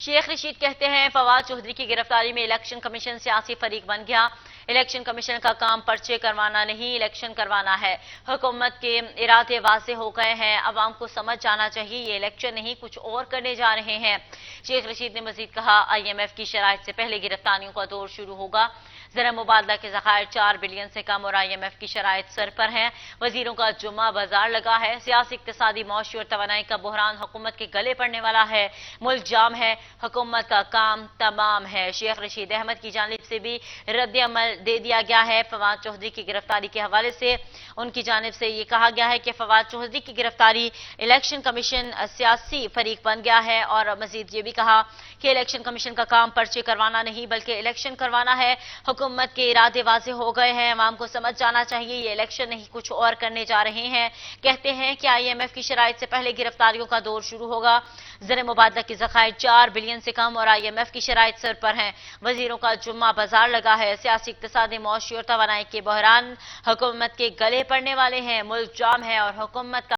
शेख रशीद कहते हैं फवाद चौधरी की गिरफ्तारी में इलेक्शन कमीशन सियासी फरीक बन गया। इलेक्शन कमीशन का काम पर्चे करवाना नहीं, इलेक्शन करवाना है। हुकूमत के इरादे वाज़ेह हो गए हैं, अवाम को समझ जाना चाहिए ये इलेक्शन नहीं कुछ और करने जा रहे हैं। शेख रशीद ने मजीद कहा, IMF की शराइत से पहले गिरफ्तारियों का दौर शुरू होगा। ज़रा मुबादला के ज़खायर 4 बिलियन से कम और IMF की शराइत सर पर हैं। वजीरों का जुम्मा बाजार लगा है। सियासी, इक्तिसादी, मौशी और तवानाई का बहरान हुकूमत के गले पड़ने वाला है। मुल्क जाम है, हुकूमत का काम तमाम है। शेख रशीद अहमद की जानिब से भी रद्द अमल दे दिया गया है। फवाद चौधरी की गिरफ्तारी के हवाले से उनकी जानिब से ये कहा गया है कि फवाद चौधरी की गिरफ्तारी इलेक्शन कमीशन सियासी फरीक बन गया है और मजीद ये भी कहा कि इलेक्शन कमीशन का काम पर्चे करवाना नहीं बल्कि इलेक्शन करवाना है। हुकूमत के इरादे वाज़ेह हो गए हैं, अवाम को समझ जाना चाहिए ये इलेक्शन नहीं कुछ और करने जा रहे हैं। कहते हैं कि IMF की शराइत से पहले गिरफ्तारियों का दौर शुरू होगा। ज़र मुबादला के ज़खायर 4 बिलियन से कम और IMF की शराइत सर पर हैं। वजीरों का जुम्मा बाजार लगा है। सियासी, इक्तिसादी, मौशी और तवानाई के बहरान हुकूमत के गले पड़ने वाले हैं। मुल्क जाम है और हुकूमत का